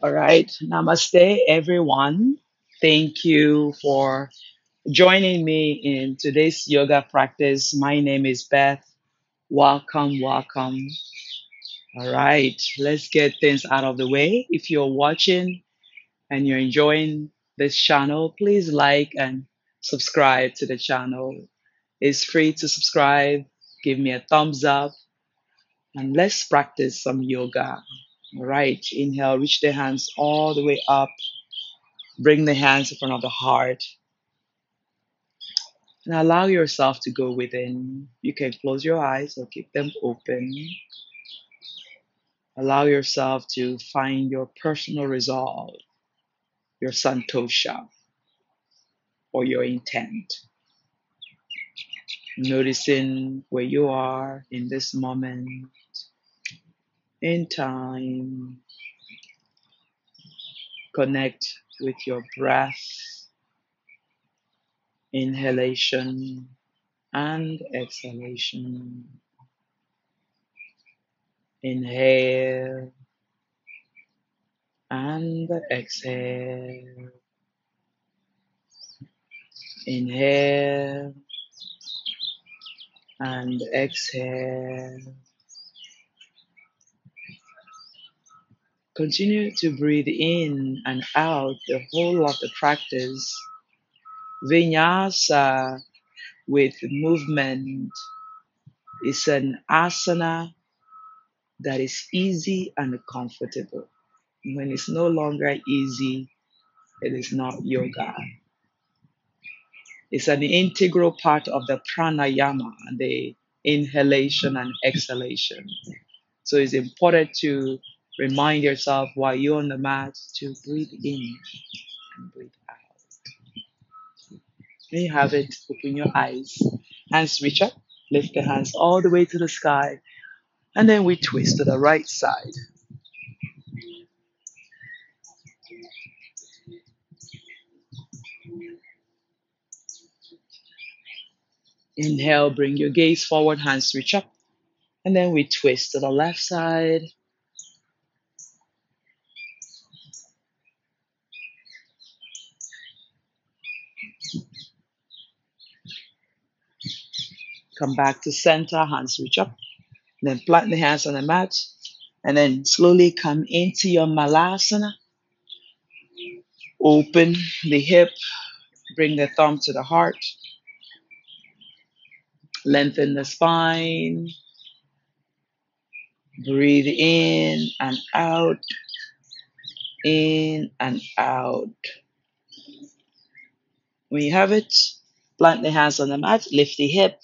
All right. Namaste, everyone. Thank you for joining me in today's yoga practice. My name is Beth. Welcome, welcome. All right. Let's get things out of the way. If you're watching and you're enjoying this channel, please like and subscribe to the channel. It's free to subscribe. Give me a thumbs up and let's practice some yoga. All right. Inhale, reach the hands all the way up. Bring the hands in front of the heart and allow yourself to go within. You can close your eyes or keep them open. Allow yourself to find your personal resolve, your santosha, or your intent. Noticing where you are in this moment, in time. Connect with your breath, inhalation and exhalation. Inhale and exhale. Inhale and exhale. Continue to breathe in and out the whole of the practice. Vinyasa with movement is an asana that is easy and comfortable. When it's no longer easy, it is not yoga. It's an integral part of the pranayama, the inhalation and exhalation. So it's important to remind yourself while you're on the mat to breathe in and breathe out. When you have it, open your eyes. Hands reach up, lift the hands all the way to the sky, and then we twist to the right side. Inhale, bring your gaze forward, hands reach up, and then we twist to the left side. Come back to center, hands reach up, then plant the hands on the mat, and then slowly come into your malasana. Open the hip, bring the thumb to the heart, lengthen the spine, breathe in and out. When you have it, plant the hands on the mat, lift the hip,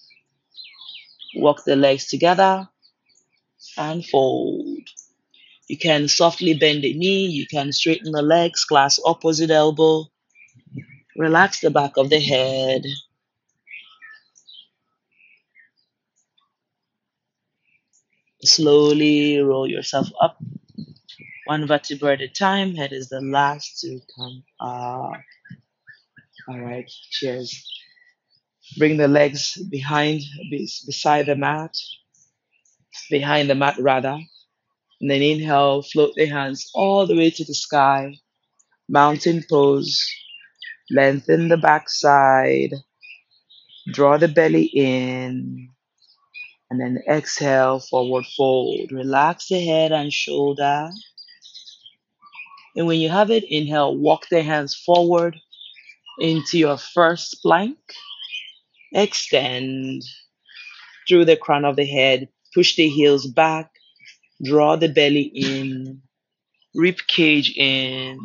walk the legs together, and fold. You can softly bend the knee, you can straighten the legs, clasp opposite elbow, relax the back of the head. Slowly roll yourself up, one vertebra at a time. Head is the last to come up. All right, cheers. Bring the legs beside the mat, behind the mat rather. And then inhale, float the hands all the way to the sky. Mountain pose. Lengthen the backside. Draw the belly in. And then exhale, forward fold. Relax the head and shoulder. And when you have it, inhale, walk the hands forward into your first plank. Extend through the crown of the head. Push the heels back. Draw the belly in. Rib cage in.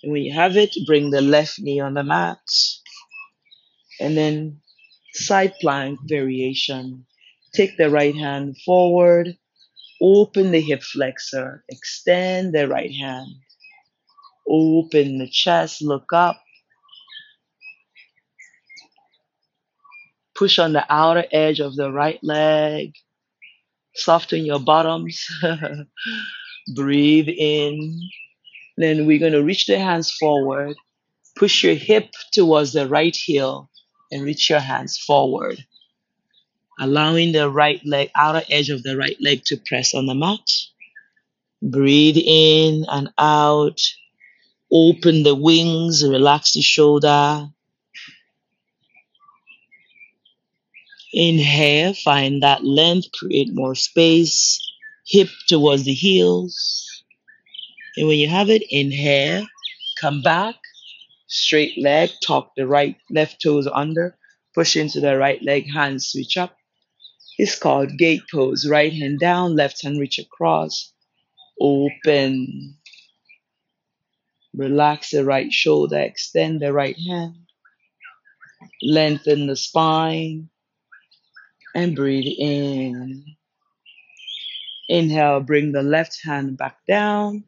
And when you have it, bring the left knee on the mat. And then side plank variation. Take the right hand forward. Open the hip flexor. Extend the right hand. Open the chest. Look up. Push on the outer edge of the right leg. Soften your bottoms. Breathe in. Then we're going to reach the hands forward. Push your hip towards the right heel and reach your hands forward. Allowing the right leg, outer edge of the right leg to press on the mat. Breathe in and out. Open the wings, relax the shoulder. Inhale, find that length, create more space. Hip towards the heels. And when you have it, inhale, come back, straight leg, tuck the right, left toes under, push into the right leg, hands switch up. It's called gate pose. Right hand down, left hand reach across. Open. Relax the right shoulder, extend the right hand. Lengthen the spine and breathe in. Inhale, bring the left hand back down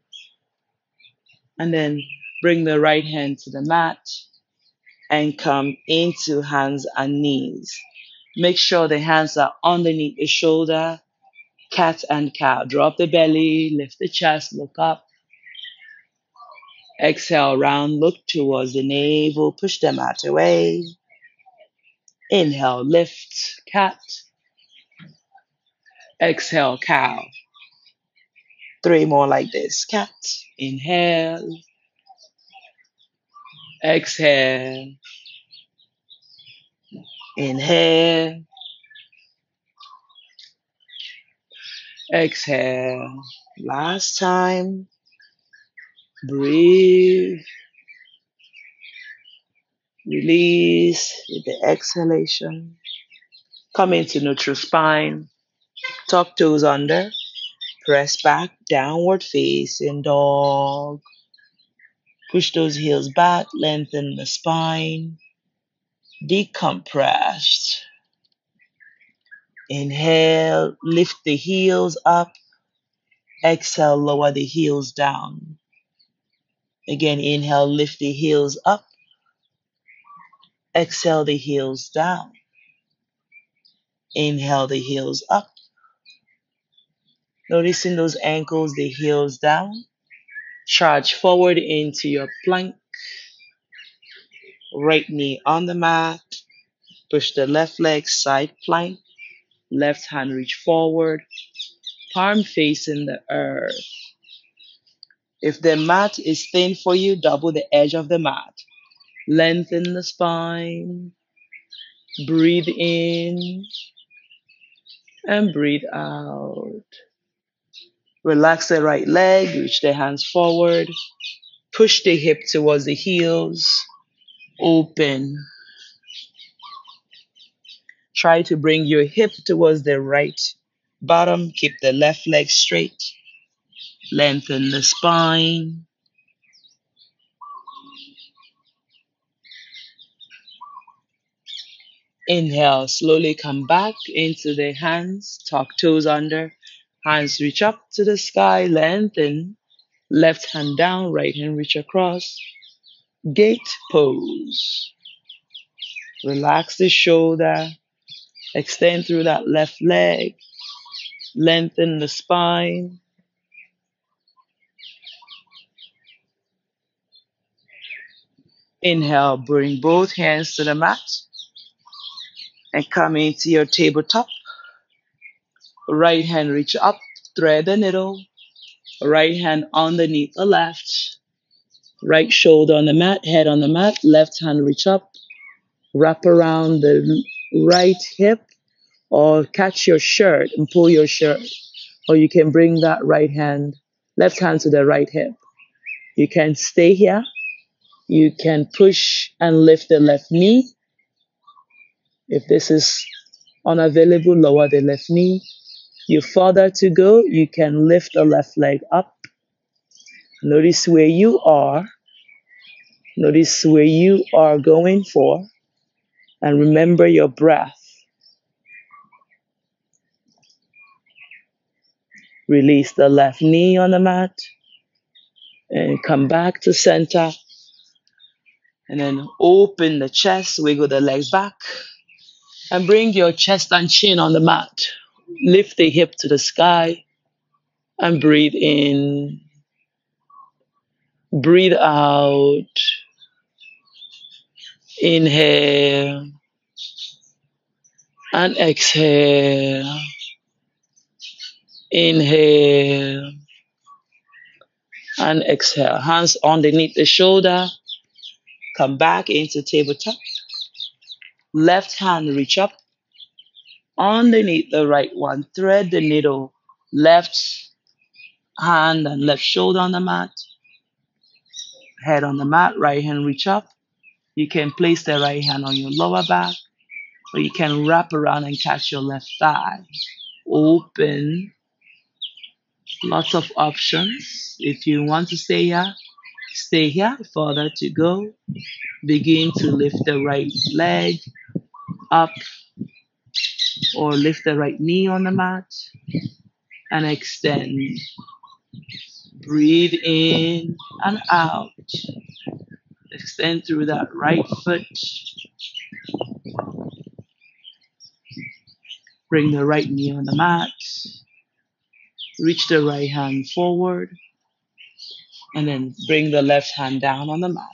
and then bring the right hand to the mat and come into hands and knees. Make sure the hands are underneath the shoulder, cat and cow. Drop the belly, lift the chest, look up. Exhale, round, look towards the navel, push the mat away. Inhale, lift, cat. Exhale, cow. 3 more like this. Cat. Inhale. Exhale. Inhale. Exhale. Last time. Breathe. Release with the exhalation. Come into neutral spine. Tuck toes under. Press back. Downward facing dog. Push those heels back. Lengthen the spine. Decompress. Inhale. Lift the heels up. Exhale, lower the heels down. Again, inhale, lift the heels up. Exhale, the heels down. Inhale, the heels up. Noticing those ankles, the heels down. Charge forward into your plank. Right knee on the mat. Push the left leg, side plank. Left hand reach forward. Palm facing the earth. If the mat is thin for you, double the edge of the mat. Lengthen the spine. Breathe in and breathe out. Relax the right leg, reach the hands forward. Push the hip towards the heels. Open. Try to bring your hip towards the right bottom. Keep the left leg straight. Lengthen the spine. Inhale, slowly come back into the hands. Tuck toes under. Hands reach up to the sky. Lengthen. Left hand down, right hand reach across. Gate pose. Relax the shoulder. Extend through that left leg. Lengthen the spine. Inhale, bring both hands to the mat and come into your tabletop. Right hand reach up, thread the needle. Right hand underneath the left. Right shoulder on the mat, head on the mat. Left hand reach up. Wrap around the right hip or catch your shirt and pull your shirt. Or you can bring that right hand, left hand to the right hip. You can stay here. You can push and lift the left knee. If this is unavailable, lower the left knee. You further to go, you can lift the left leg up. Notice where you are. Notice where you are going for. And remember your breath. Release the left knee on the mat. And come back to center. And then open the chest, wiggle the legs back. And bring your chest and chin on the mat. Lift the hip to the sky. And breathe in. Breathe out. Inhale. And exhale. Inhale. And exhale. Hands underneath the shoulder. Come back into tabletop. Left hand reach up underneath the right one. Thread the needle. Left hand and left shoulder on the mat. Head on the mat. Right hand reach up. You can place the right hand on your lower back, or you can wrap around and catch your left thigh. Open. Lots of options. If you want to stay here, stay here. Further to go. Begin to lift the right leg up, or lift the right knee on the mat and extend. Breathe in and out. Extend through that right foot. Bring the right knee on the mat. Reach the right hand forward. And then bring the left hand down on the mat.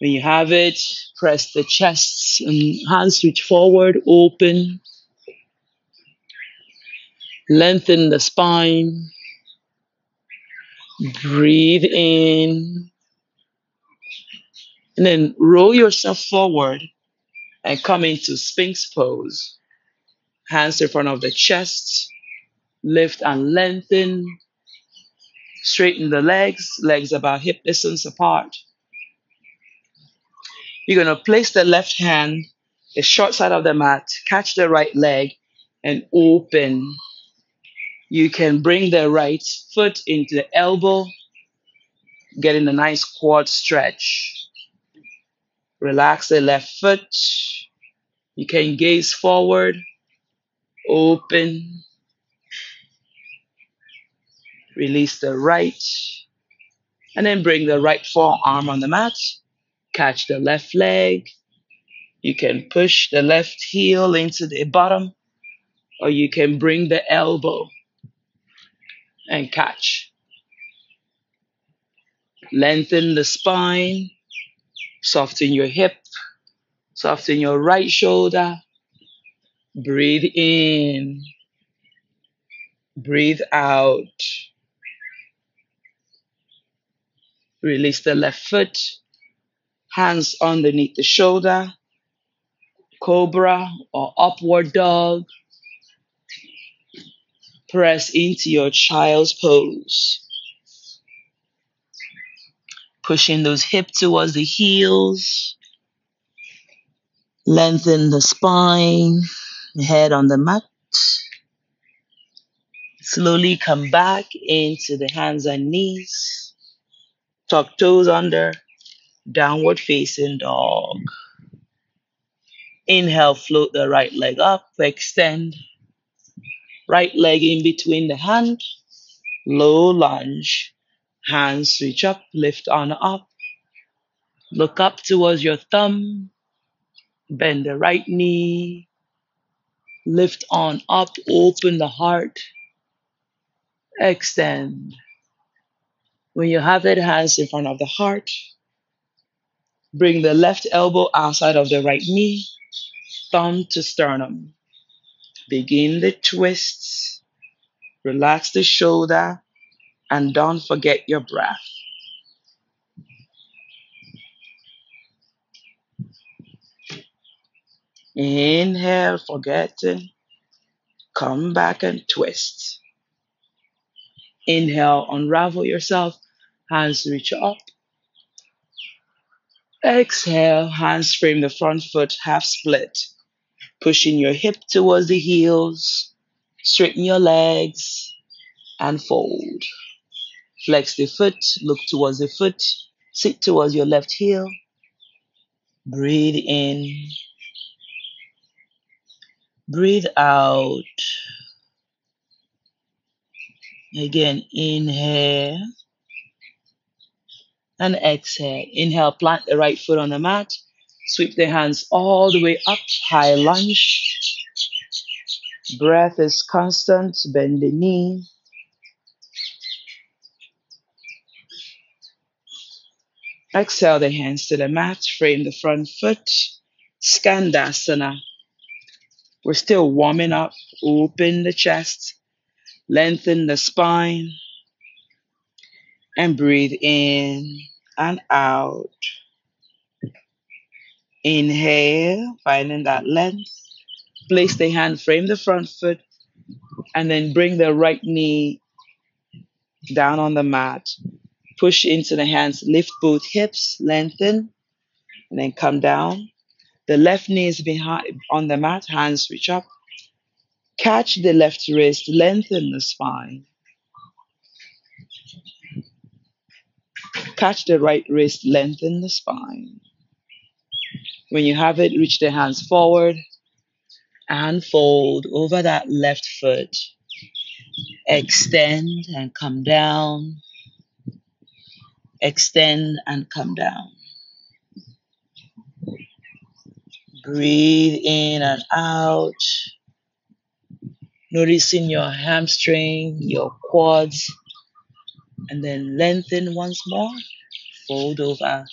When you have it, press the chest and hands reach forward, open. Lengthen the spine. Breathe in. And then roll yourself forward and come into Sphinx pose. Hands in front of the chest. Lift and lengthen. Straighten the legs. Legs about hip distance apart. You're going to place the left hand, the short side of the mat, catch the right leg, and open. You can bring the right foot into the elbow, getting a nice quad stretch. Relax the left foot. You can gaze forward, open. Release the right, and then bring the right forearm on the mat. Catch the left leg. You can push the left heel into the bottom, or you can bring the elbow and catch. Lengthen the spine, soften your hip, soften your right shoulder. Breathe in, breathe out. Release the left foot, hands underneath the shoulder, cobra or upward dog. Press into your child's pose. Pushing those hips towards the heels. Lengthen the spine, head on the mat. Slowly come back into the hands and knees. Tuck toes under, downward facing dog. Inhale, float the right leg up, extend. Right leg in between the hand, low lunge. Hands reach up, lift on up. Look up towards your thumb. Bend the right knee. Lift on up, open the heart. Extend. When you have it, hands in front of the heart. Bring the left elbow outside of the right knee. Thumb to sternum. Begin the twists. Relax the shoulder. And don't forget your breath. Inhale, forgetting. Come back and twist. Inhale, unravel yourself. Hands reach up. Exhale, hands frame the front foot, half split. Pushing your hip towards the heels. Straighten your legs and fold. Flex the foot, look towards the foot. Sit towards your left heel. Breathe in. Breathe out. Again, inhale and exhale. Inhale, plant the right foot on the mat. Sweep the hands all the way up, high lunge. Breath is constant, bend the knee. Exhale the hands to the mat, frame the front foot. Skandasana. We're still warming up. Open the chest, lengthen the spine. And breathe in and out. Inhale, finding that length. Place the hand, frame the front foot, and then bring the right knee down on the mat. Push into the hands, lift both hips, lengthen, and then come down. The left knee is behind on the mat, hands reach up. Catch the left wrist, lengthen the spine. Catch the right wrist, lengthen the spine. When you have it, reach the hands forward and fold over that left foot. Extend and come down. Extend and come down. Breathe in and out. Noticing your hamstring, your quads, and then lengthen once more. Fold over.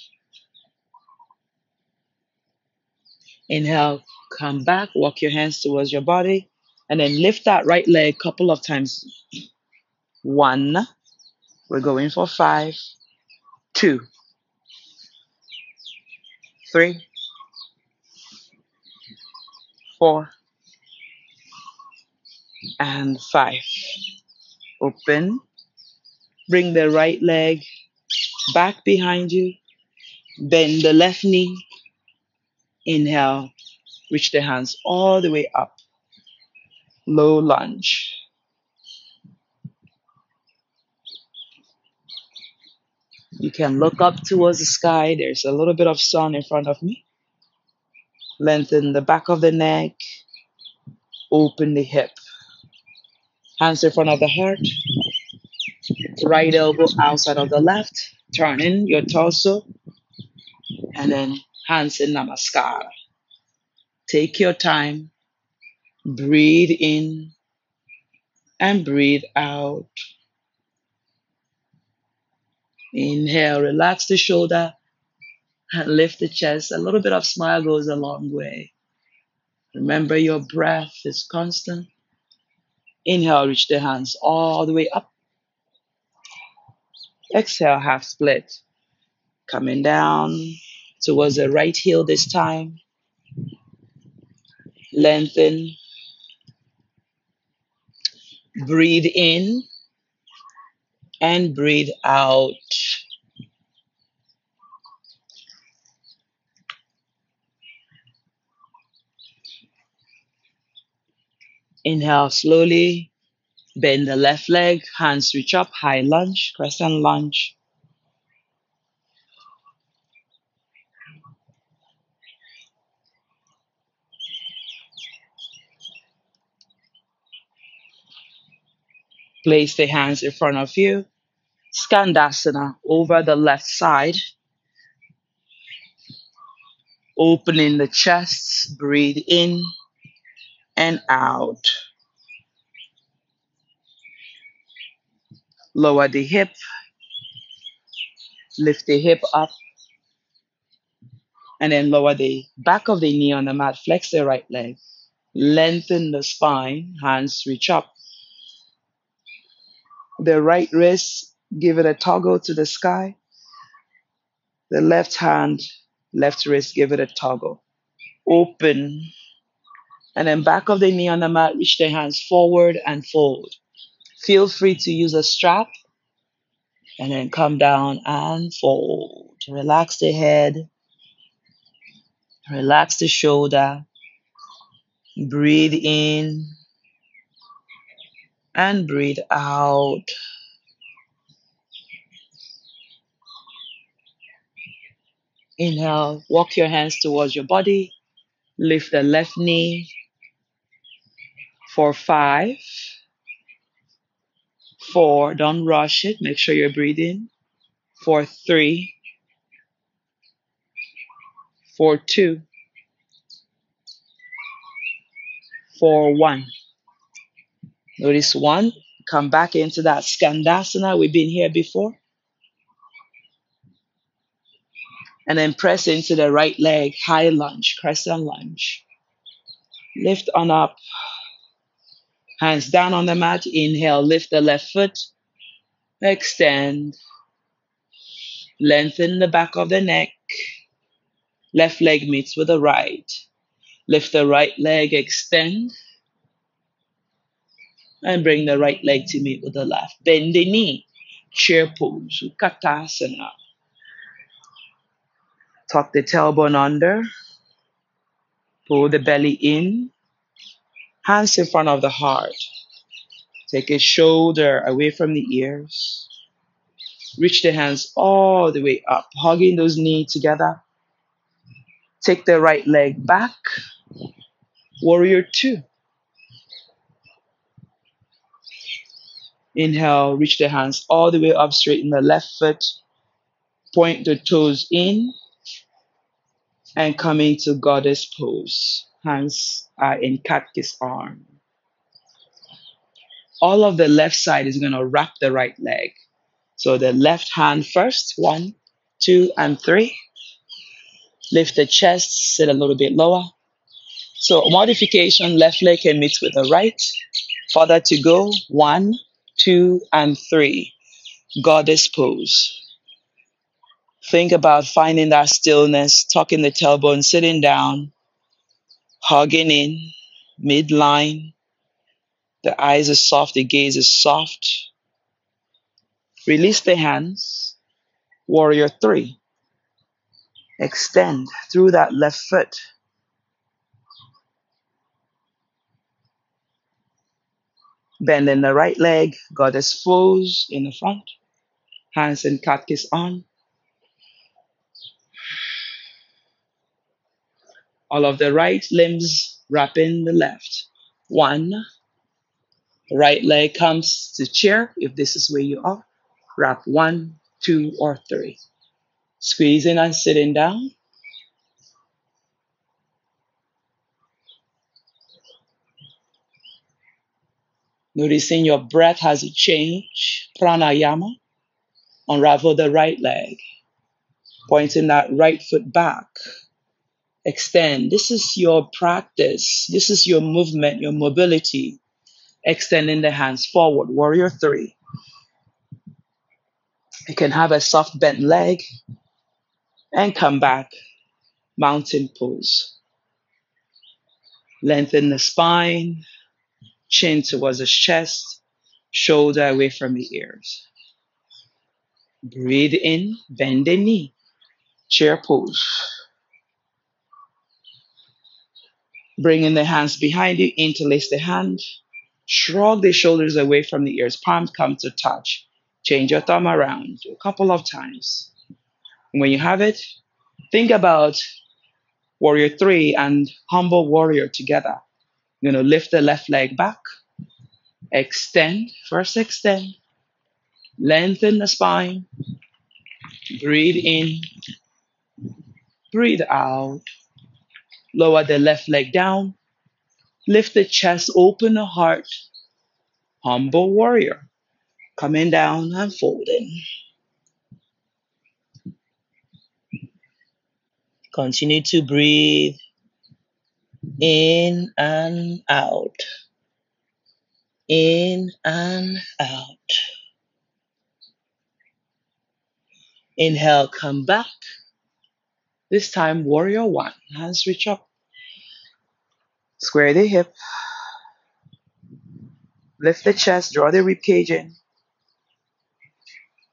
Inhale, come back, walk your hands towards your body, and then lift that right leg a couple of times. 1, we're going for 5, 2, 3, 4, and 5. Open. Bring the right leg back behind you. Bend the left knee. Inhale. Reach the hands all the way up. Low lunge. You can look up towards the sky. There's a little bit of sun in front of me. Lengthen the back of the neck. Open the hip. Hands in front of the heart. Right elbow outside of the left. Turn in your torso. And then hands in Namaskar. Take your time. Breathe in and breathe out. Inhale, relax the shoulder and lift the chest. A little bit of smile goes a long way. Remember your breath is constant. Inhale, reach the hands all the way up. Exhale, half split. Coming down towards the right heel this time. Lengthen. Breathe in and breathe out. Inhale slowly. Bend the left leg. Hands reach up. High lunge. Crescent lunge. Place the hands in front of you. Skandasana over the left side. Opening the chest. Breathe in and out. Lower the hip. Lift the hip up. And then lower the back of the knee on the mat. Flex the right leg. Lengthen the spine. Hands reach up. The right wrist, give it a toggle to the sky. The left hand, left wrist, give it a toggle. Open. And then back of the knee on the mat, reach the hands forward and fold. Feel free to use a strap. And then come down and fold. Relax the head. Relax the shoulder. Breathe in and breathe out. Inhale, walk your hands towards your body. Lift the left knee for 5, 4, don't rush it. Make sure you're breathing. For 3, for 2, for 1. Notice 1. Come back into that Skandasana. We've been here before. And then press into the right leg. High lunge, crescent lunge. Lift on up. Hands down on the mat. Inhale, lift the left foot. Extend. Lengthen the back of the neck. Left leg meets with the right. Lift the right leg, extend, and bring the right leg to meet with the left. Bend the knee. Chair pose, Utkatasana. Tuck the tailbone under. Pull the belly in. Hands in front of the heart. Take a shoulder away from the ears. Reach the hands all the way up, hugging those knees together. Take the right leg back. Warrior two. Inhale, reach the hands all the way up, straighten the left foot. Point the toes in and come into goddess pose. Hands are in cat kiss arm. All of the left side is going to wrap the right leg. So the left hand first, 1, 2, and 3. Lift the chest, sit a little bit lower. So modification, left leg can meet with the right. Further to go, 1, 2, and 3. Goddess pose. Think about finding that stillness, tucking the tailbone, sitting down, hugging in, midline. The eyes are soft, the gaze is soft. Release the hands. Warrior 3. Extend through that left foot. Bend in the right leg. Goddess pose in the front. Hands in cat kiss on. All of the right limbs wrapping the left. 1. Right leg comes to chair if this is where you are. Wrap 1, 2, or 3. Squeezing and sitting down. Noticing your breath has a change. Pranayama. Unravel the right leg. Pointing that right foot back. Extend. This is your practice. This is your movement, your mobility. Extending the hands forward. Warrior 3. You can have a soft bent leg and come back. Mountain pose. Lengthen the spine. Chin towards the chest. Shoulder away from the ears. Breathe in. Bend the knee. Chair pose. Bring in the hands behind you. Interlace the hand. Shrug the shoulders away from the ears. Palms come to touch. Change your thumb around a couple of times. And when you have it, think about warrior 3 and humble warrior together. You're going to lift the left leg back. Extend. First extend. Lengthen the spine. Breathe in. Breathe out. Lower the left leg down. Lift the chest. Open the heart. Humble warrior. Coming down and folding. Continue to breathe in and out. In and out. Inhale, come back. This time, warrior 1. Hands reach up. Square the hip. Lift the chest, draw the rib cage in.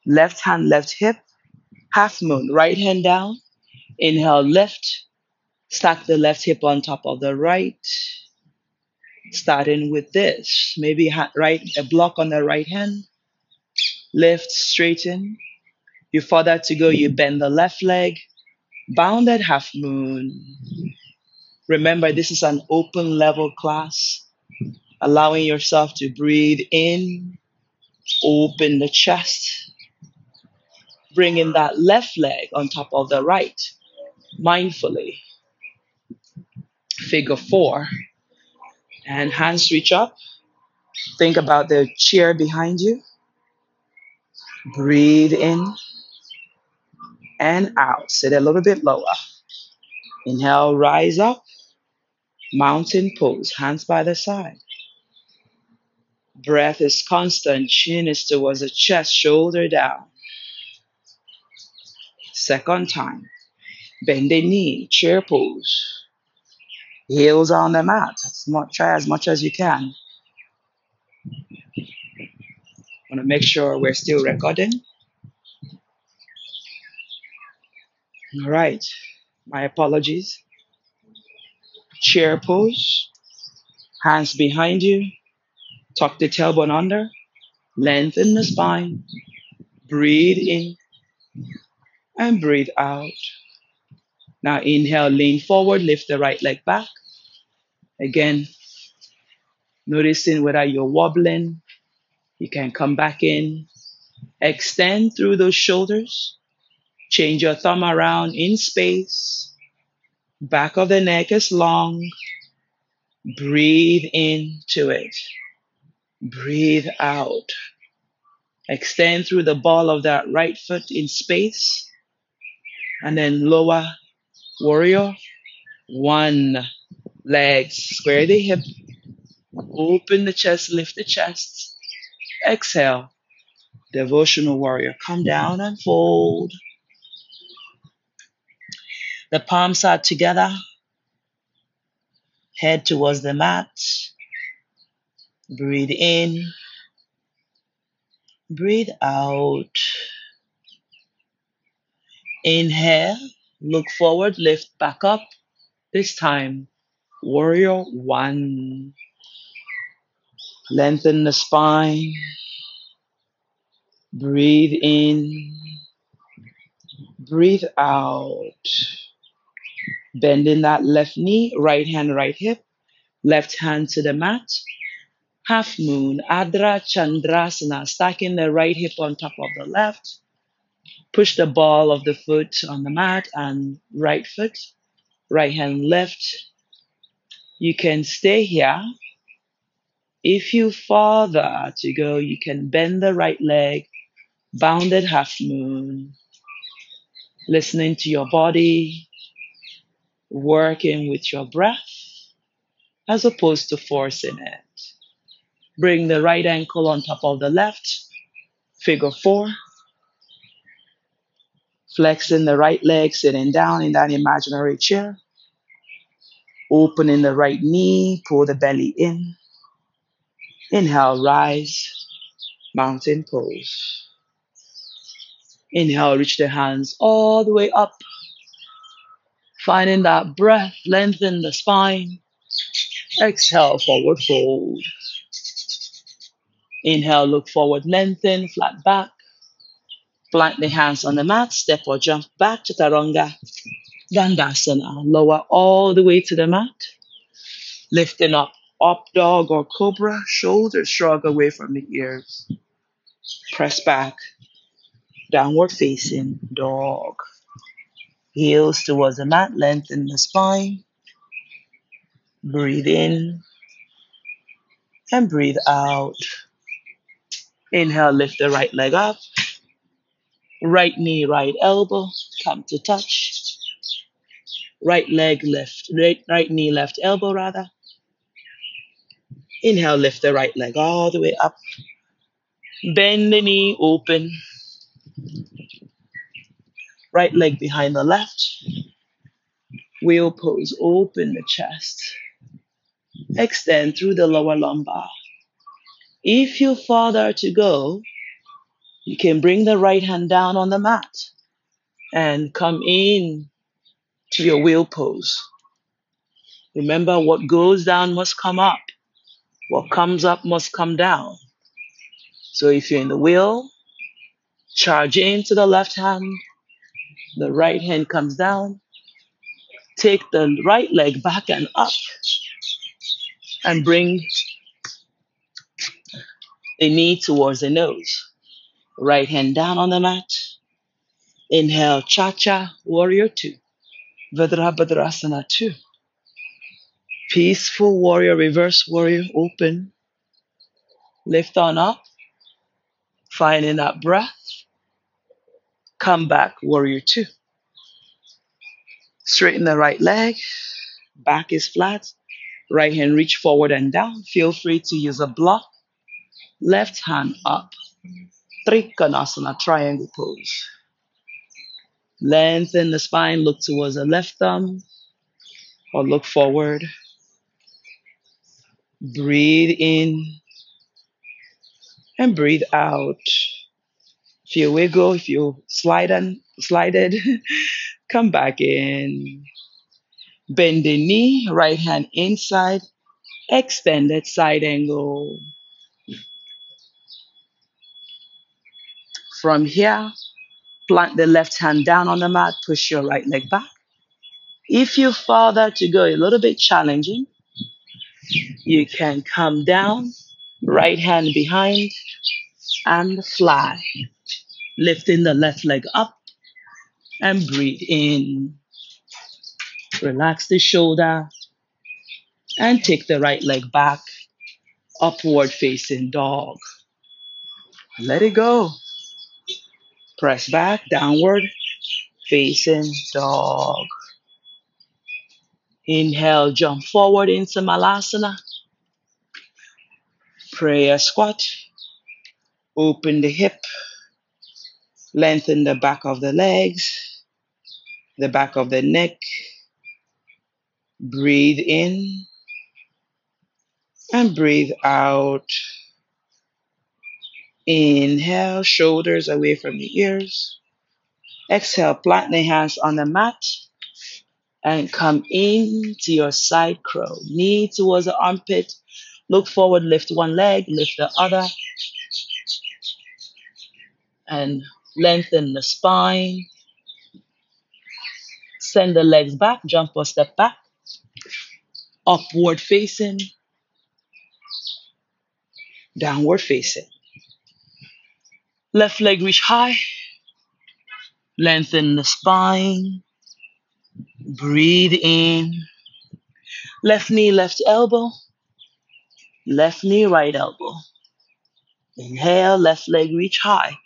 Left hand, left hip. Half moon, right hand down. Inhale, lift. Stack the left hip on top of the right. Starting with this. Maybe a block on the right hand. Lift, straighten. You further to go, you bend the left leg. Bounded half moon. Remember, this is an open level class. Allowing yourself to breathe in. Open the chest. Bring in that left leg on top of the right. Mindfully. Figure 4. And hands reach up. Think about the chair behind you. Breathe in and out. Sit a little bit lower. Inhale, rise up. Mountain pose. Hands by the side. Breath is constant. Chin is towards the chest. Shoulder down. Second time. Bend the knee, chair pose. Heels on the mat. Try as much as you can. Want to make sure we're still recording. All right. My apologies. Chair pose. Hands behind you. Tuck the tailbone under. Lengthen the spine. Breathe in and breathe out. Now inhale, lean forward, lift the right leg back. Again, noticing whether you're wobbling. You can come back in. Extend through those shoulders. Change your thumb around in space. Back of the neck is long. Breathe into it. Breathe out. Extend through the ball of that right foot in space. And then lower warrior. One. Legs. Square the hip. Open the chest. Lift the chest. Exhale. Devotional warrior. Come down and fold. The palms are together. Head towards the mat. Breathe in. Breathe out. Inhale. Look forward. Lift back up. This time, warrior one. Lengthen the spine. Breathe in. Breathe out. Bending that left knee, right hand, right hip. Left hand to the mat. Half moon, Adra Chandrasana, stacking the right hip on top of the left. Push the ball of the foot on the mat and right foot, right hand left. You can stay here. If you further to go, you can bend the right leg, bounded half moon, listening to your body, working with your breath, as opposed to forcing it. Bring the right ankle on top of the left, figure four. Flexing the right leg, sitting down in that imaginary chair. Opening the right knee, pull the belly in. Inhale, rise, mountain pose. Inhale, reach the hands all the way up. Finding that breath, lengthen the spine. Exhale, forward fold. Inhale, look forward, lengthen, flat back. Plant the hands on the mat, step or jump back, chaturanga, dandasana. Lower all the way to the mat. Lifting up dog or cobra, shoulders shrug away from the ears. Press back, downward facing dog. Heels towards the mat, lengthen the spine. Breathe in and breathe out. Inhale, lift the right leg up. Right knee, right elbow, come to touch. Right leg, right knee, left elbow rather. Inhale, lift the right leg all the way up. Bend the knee, open. Right leg behind the left. Wheel pose, open the chest. Extend through the lower lumbar. If you further to go, you can bring the right hand down on the mat and come in to your wheel pose. Remember, what goes down must come up. What comes up must come down. So if you're in the wheel, charge into the left hand. The right hand comes down. Take the right leg back and up and bring the knee towards the nose. Right hand down on the mat. Inhale, cha-cha, warrior two. Virabhadrasana two. Peaceful warrior, reverse warrior, open. Lift on up. Finding that breath. Come back, warrior two. Straighten the right leg. Back is flat. Right hand reach forward and down. Feel free to use a block. Left hand up. Trikonasana, triangle pose. Lengthen the spine, look towards the left thumb or look forward. Breathe in and breathe out. If you wiggle, if you slide it, come back in. Bend the knee, right hand inside, extended side angle. From here, plant the left hand down on the mat, push your right leg back. If you find that to go a little bit challenging, you can come down, right hand behind, and fly. Lifting the left leg up and breathe in. Relax the shoulder and take the right leg back, upward facing dog. Let it go. Press back, downward facing dog. Inhale, jump forward into Malasana. Prayer squat. Open the hip. Lengthen the back of the legs, the back of the neck. Breathe in and breathe out. Inhale, shoulders away from the ears. Exhale, plant the hands on the mat and come into your side crow. Knee towards the armpit. Look forward, lift one leg, lift the other, and lengthen the spine. Send the legs back, jump or step back. Upward facing, downward facing. Left leg reach high. Lengthen the spine. Breathe in. Left knee, left elbow. Left knee, right elbow. Inhale, left leg reach high.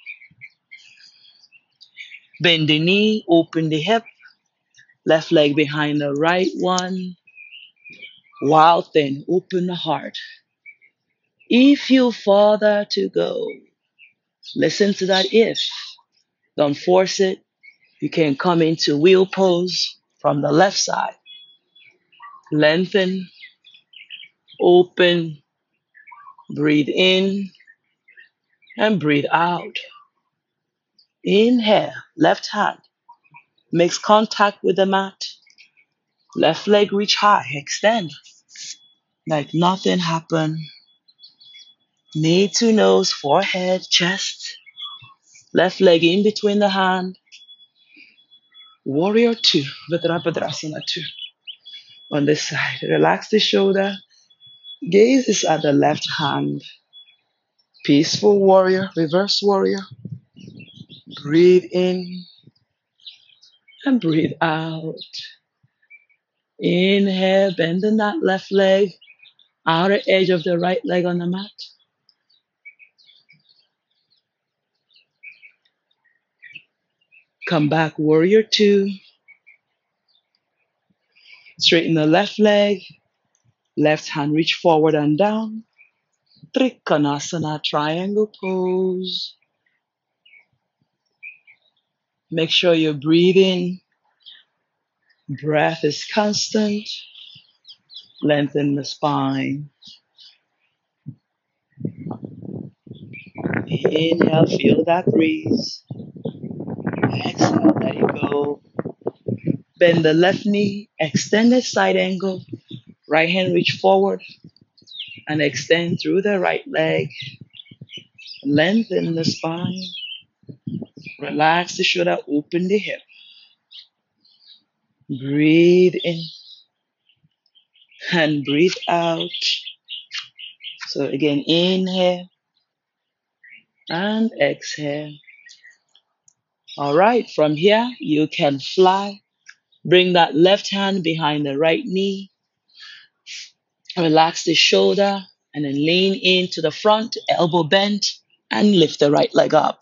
Bend the knee, open the hip. Left leg behind the right one. Wild thing, open the heart. If you further to go, listen to that if. Don't force it. You can come into wheel pose from the left side. Lengthen, open, breathe in, and breathe out. Inhale, left hand makes contact with the mat. Left leg reach high, extend. Like nothing happened. Knee to nose, forehead, chest. Left leg in between the hand. Warrior two, Virabhadrasana two. On this side, relax the shoulder. Gaze is at the left hand. Peaceful warrior, reverse warrior. Breathe in and breathe out. Inhale, bending that left leg, outer edge of the right leg on the mat. Come back, warrior two. Straighten the left leg, left hand reach forward and down. Trikonasana, triangle pose. Make sure you're breathing. Breath is constant. Lengthen the spine. Inhale, feel that breeze. Exhale, let it go. Bend the left knee, extended side angle. Right hand reach forward and extend through the right leg. Lengthen the spine. Relax the shoulder, open the hip. Breathe in and breathe out. So again, inhale and exhale. All right, from here, you can fly. Bring that left hand behind the right knee. Relax the shoulder and then lean into the front, elbow bent, and lift the right leg up.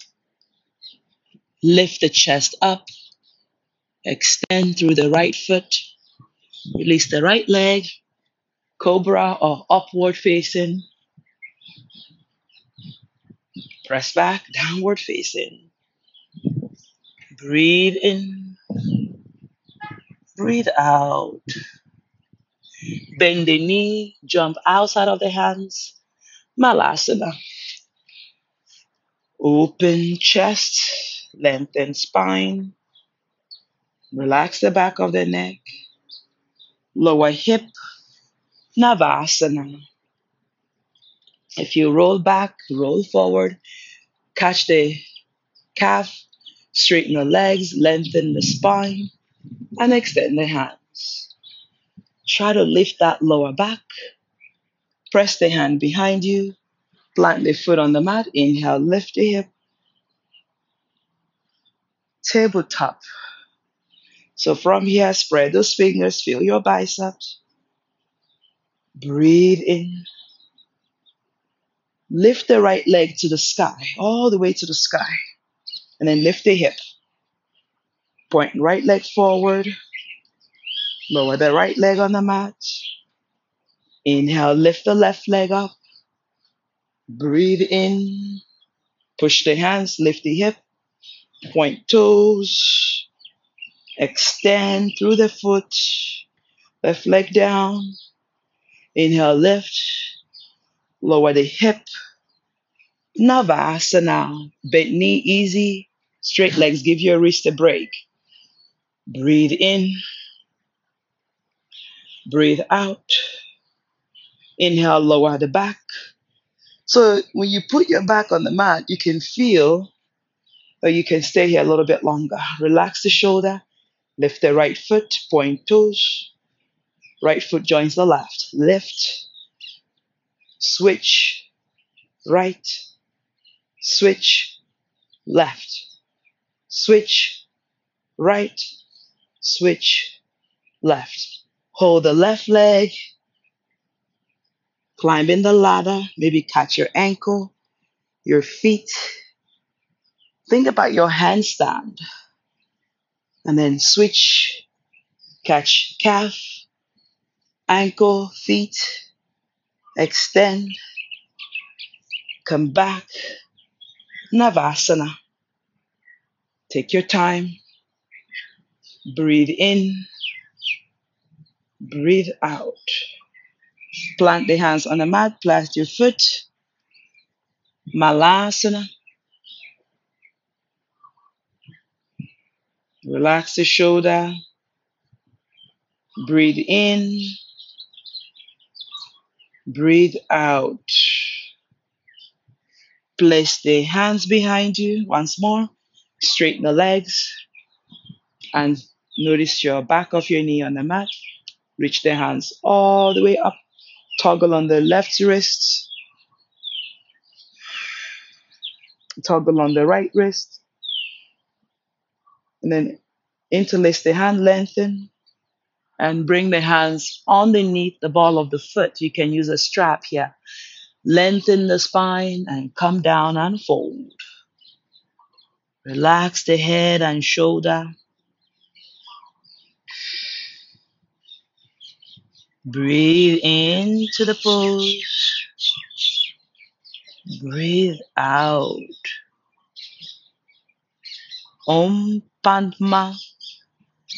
Lift the chest up. Extend through the right foot. Release the right leg. Cobra or upward facing. Press back, downward facing. Breathe in, breathe out. Bend the knee, jump outside of the hands. Malasana. Open chest, lengthen spine. Relax the back of the neck. Lower hip, Navasana. If you roll back, roll forward, catch the calf, straighten the legs, lengthen the spine, and extend the hands. Try to lift that lower back. Press the hand behind you. Plant the foot on the mat. Inhale, lift the hip. Tabletop. So from here, spread those fingers, feel your biceps. Breathe in. Lift the right leg to the sky, all the way to the sky. And then lift the hip. Point right leg forward. Lower the right leg on the mat. Inhale, lift the left leg up. Breathe in. Push the hands, lift the hip. Point toes. Extend through the foot. Left leg down. Inhale, lift. Lower the hip. Navasana. Bent knee easy. Straight legs. Give your wrist a break. Breathe in. Breathe out. Inhale, lower the back. So when you put your back on the mat, you can feel, or you can stay here a little bit longer. Relax the shoulder. Lift the right foot. Point toes. Right foot joins the left. Lift. Switch. Right. Switch. Left. Switch. Right. Switch. Left. Hold the left leg. Climb in the ladder. Maybe catch your ankle, your feet. Think about your handstand. And then switch. Catch calf, ankle, feet. Extend. Come back. Navasana. Take your time. Breathe in. Breathe out. Plant the hands on the mat. Plant your foot. Malasana. Relax the shoulder. Breathe in. Breathe out. Place the hands behind you once more. Straighten the legs. And notice your back of your knee on the mat. Reach the hands all the way up. Toggle on the left wrist. Toggle on the right wrist. And then interlace the hand, lengthen. And bring the hands underneath the ball of the foot. You can use a strap here. Lengthen the spine and come down and fold. Relax the head and shoulder. Breathe into the pose. Breathe out. Om Padma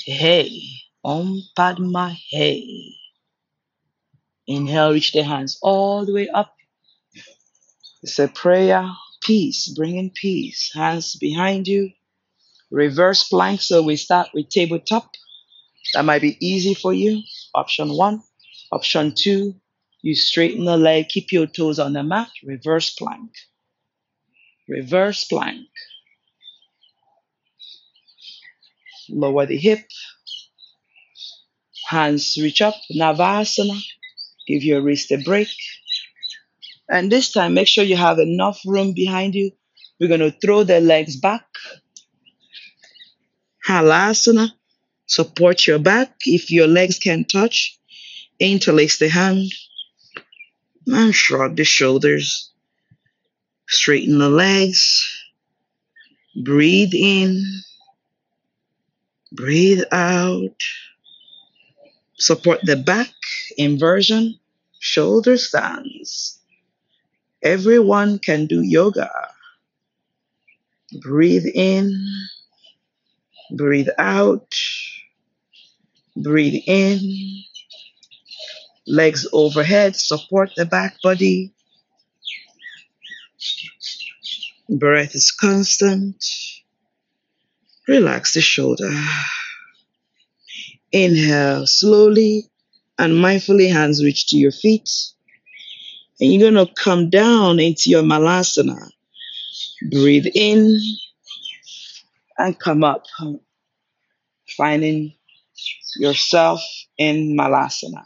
Hey. Om Padma Hey. Inhale, reach the hands all the way up. It's a prayer. Peace. Bring in peace. Hands behind you. Reverse plank. So we start with tabletop. That might be easy for you. Option 1. Option 2. You straighten the leg. Keep your toes on the mat. Reverse plank. Reverse plank. Lower the hip. Hands reach up. Navasana. Give your wrist a break. And this time, make sure you have enough room behind you. We're going to throw the legs back. Halasana. Support your back. If your legs can touch, interlace the hand and shrug the shoulders. Straighten the legs. Breathe in. Breathe out. Support the back. Inversion. Shoulder stands. Everyone can do yoga. Breathe in. Breathe out. Breathe in. Legs overhead, support the back body. Breath is constant. Relax the shoulder. Inhale slowly and mindfully, hands reach to your feet. And you're going to come down into your malasana. Breathe in and come up, finding yourself in malasana.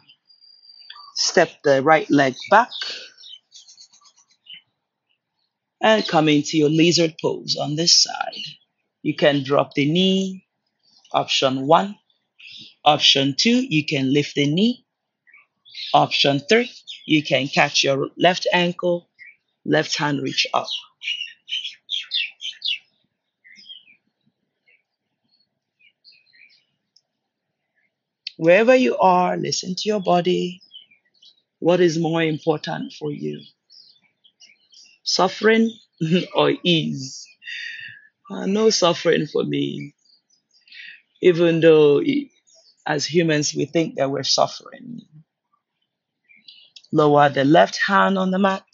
Step the right leg back and come into your lizard pose on this side. You can drop the knee, option 1. Option 2, you can lift the knee. Option 3, you can catch your left ankle, left hand reach up. Wherever you are, listen to your body. What is more important for you? Suffering or ease? No suffering for me, even though as humans we think that we're suffering. Lower the left hand on the mat.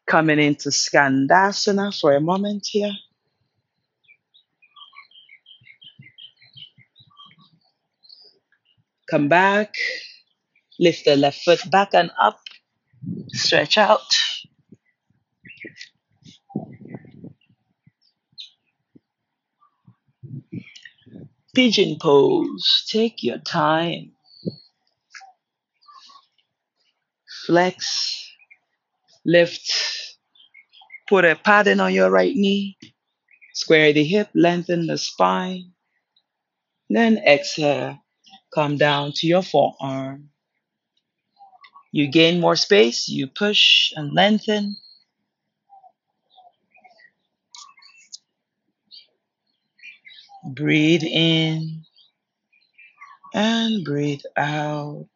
Coming into Skandasana for a moment here. Come back. Lift the left foot back and up. Stretch out. Pigeon pose. Take your time. Flex. Lift. Put a padding on your right knee. Square the hip. Lengthen the spine. Then exhale. Come down to your forearm. You gain more space. You push and lengthen. Breathe in and breathe out.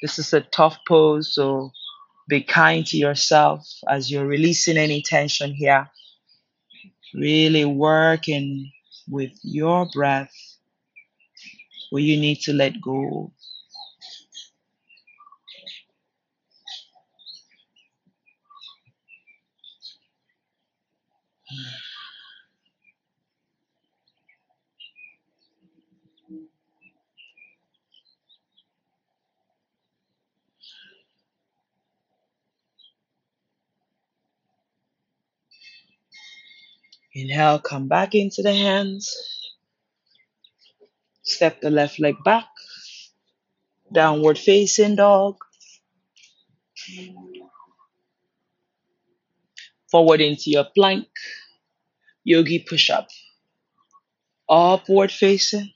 This is a tough pose, so be kind to yourself as you're releasing any tension here. Really working with your breath where you need to let go. Inhale, come back into the hands. Step the left leg back. Downward facing dog. Forward into your plank. Yogi push up. Upward facing.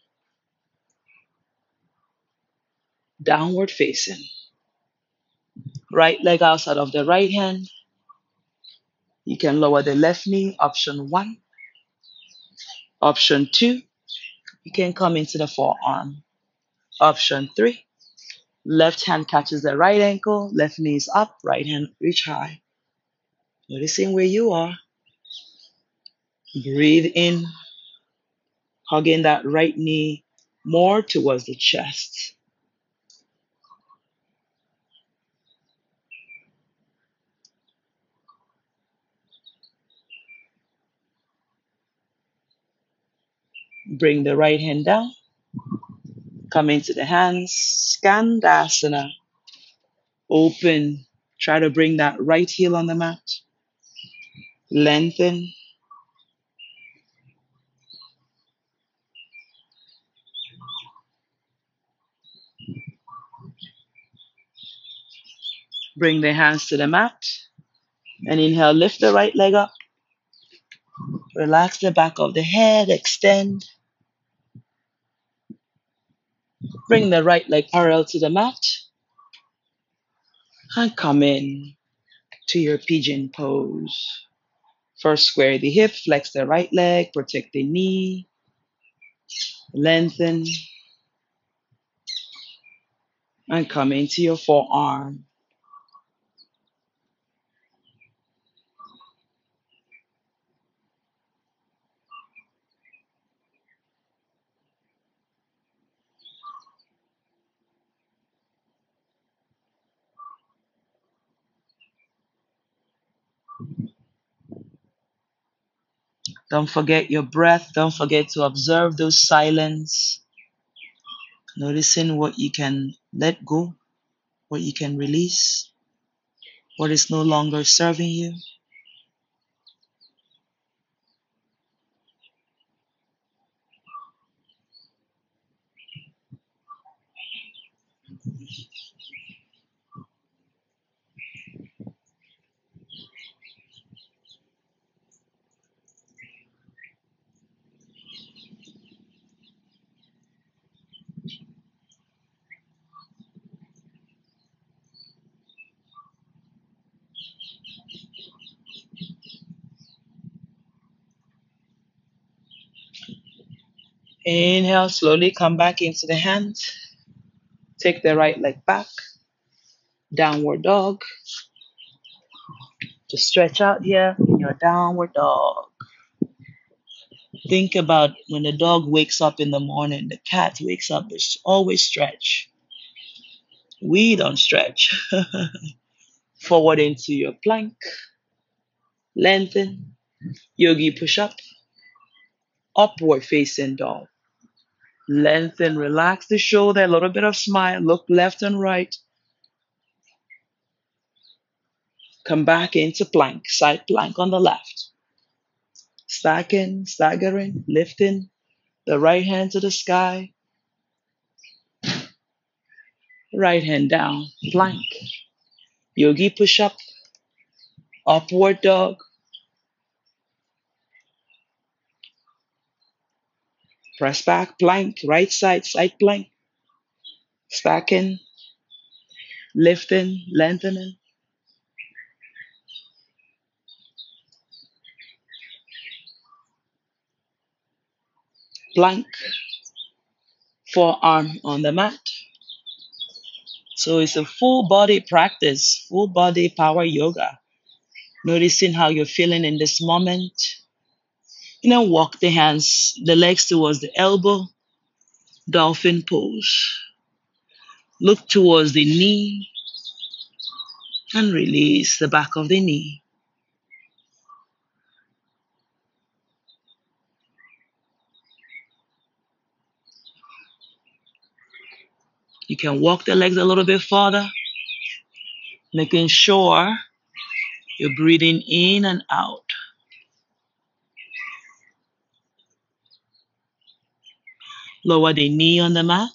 Downward facing. Right leg outside of the right hand. You can lower the left knee. Option 1. Option 2. You can come into the forearm. Option 3. Left hand catches the right ankle. Left knee is up. Right hand reach high. Noticing where you are. Breathe in. Hugging that right knee more towards the chest. Bring the right hand down. Come into the hands. Skandasana. Open. Try to bring that right heel on the mat. Lengthen. Bring the hands to the mat. And inhale, lift the right leg up. Relax the back of the head. Extend. Bring the right leg parallel to the mat. And come in to your pigeon pose. First, square the hip, flex the right leg, protect the knee, lengthen, and come into your forearm. Don't forget your breath. Don't forget to observe those silence, noticing what you can let go, what you can release, what is no longer serving you. Inhale, slowly come back into the hands. Take the right leg back. Downward dog. Just stretch out here in your downward dog. Think about when the dog wakes up in the morning, the cat wakes up, they always stretch. We don't stretch. Forward into your plank. Lengthen. Yogi push up. Upward facing dog. Lengthen, relax the shoulder, a little bit of smile. Look left and right. Come back into plank, side plank on the left. Stacking, staggering, lifting the right hand to the sky. Right hand down, plank. Yogi push up. Upward dog. Press back, plank, right side plank. Stacking, lifting, lengthening. Plank, forearm on the mat. So it's a full body practice, full body power yoga. Noticing how you're feeling in this moment. Walk the hands, the legs towards the elbow, dolphin pose. Look towards the knee and release the back of the knee. You can walk the legs a little bit further, making sure you're breathing in and out. Lower the knee on the mat.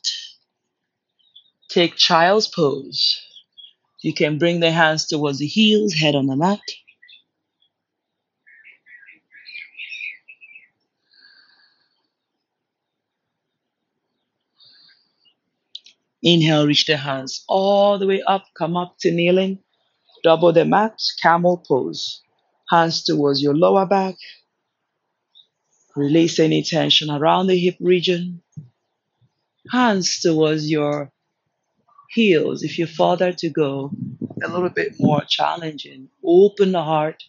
Take child's pose. You can bring the hands towards the heels, head on the mat. Inhale, reach the hands all the way up, come up to kneeling. Double the mat, camel pose. Hands towards your lower back. Release any tension around the hip region. Hands towards your heels. If you're further to go, a little bit more challenging. Open the heart.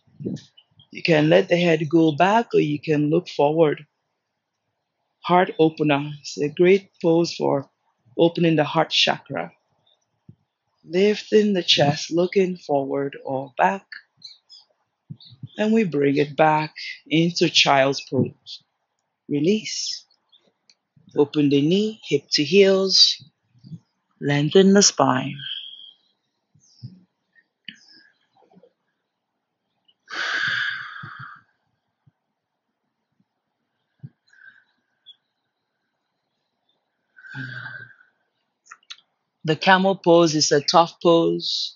You can let the head go back or you can look forward. Heart opener. It's a great pose for opening the heart chakra. Lifting the chest, looking forward or back. And we bring it back into child's pose. Release. Open the knee, hip to heels. Lengthen the spine. The camel pose is a tough pose.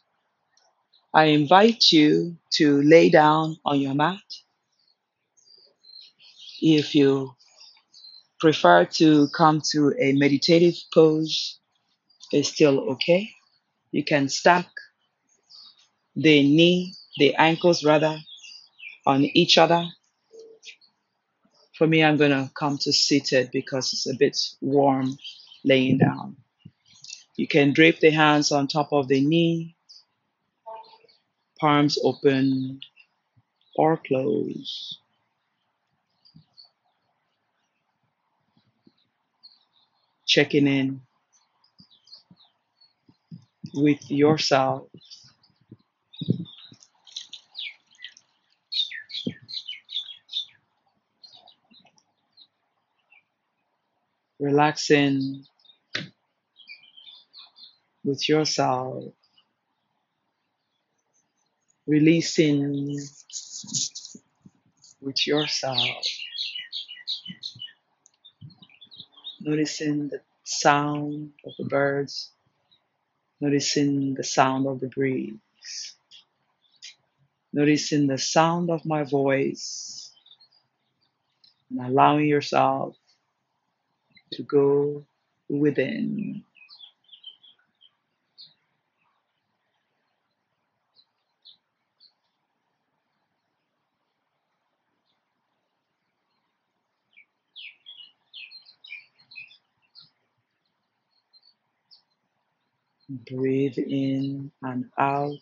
I invite you to lay down on your mat. If you prefer to come to a meditative pose, it's still okay. You can stack the ankles rather, on each other. For me, I'm going to come to seated because it's a bit warm laying down. You can drape the hands on top of the knee, palms open or closed. Checking in with yourself. Relaxing with yourself. Releasing with yourself. Noticing the sound of the birds. Noticing the sound of the breeze. Noticing the sound of my voice. And allowing yourself to go within. Breathe in and out.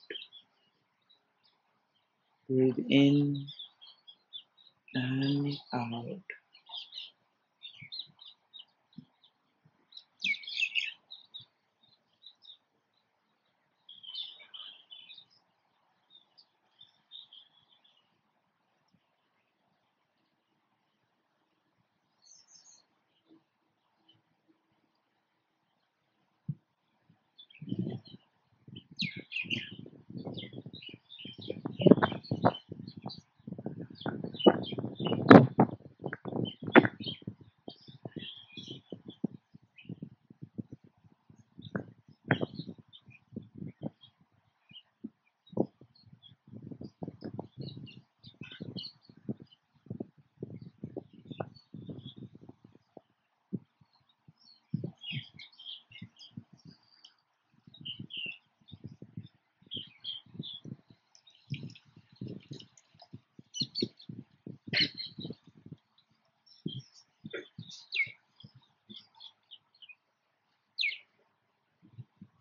Breathe in and out.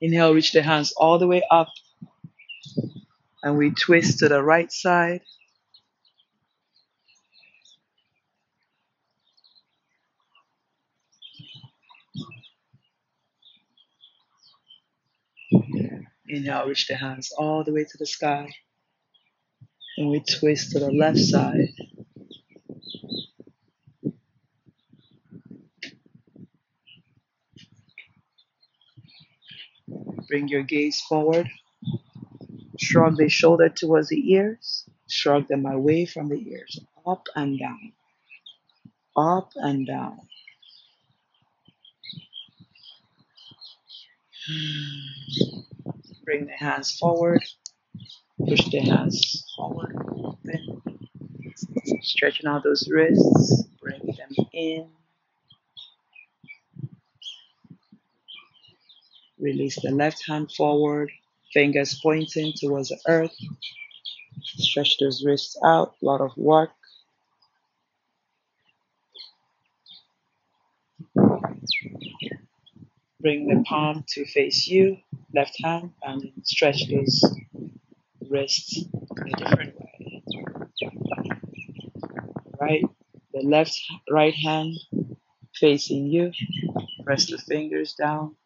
Inhale, reach the hands all the way up, and we twist to the right side. Inhale, reach the hands all the way to the sky, and we twist to the left side. Bring your gaze forward. Shrug the shoulder towards the ears. Shrug them away from the ears. Up and down. Up and down. Bring the hands forward. Push the hands forward. Open. Stretching out those wrists. Bring them in. Release the left hand forward. Fingers pointing towards the earth. Stretch those wrists out. A lot of work. Bring the palm to face you, left hand, and stretch those wrists a different way. Right, the right hand facing you. Press the fingers down.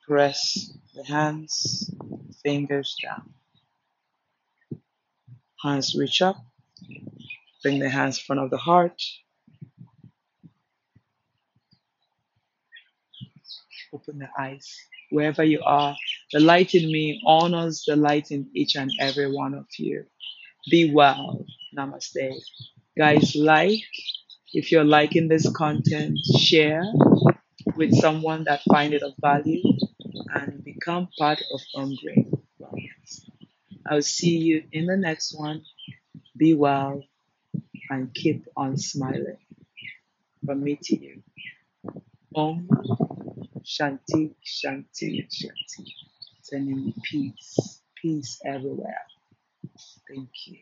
Press the hands, fingers down. Hands reach up. Bring the hands in front of the heart. Open the eyes. Wherever you are, the light in me honors the light in each and every one of you. Be well. Namaste. Guys, if you're liking this content, share with someone that find it of value and become part of Umbre. I'll see you in the next one. Be well and keep on smiling. From me to you. Om Shanti Shanti Shanti. Sending you peace, peace everywhere. Thank you.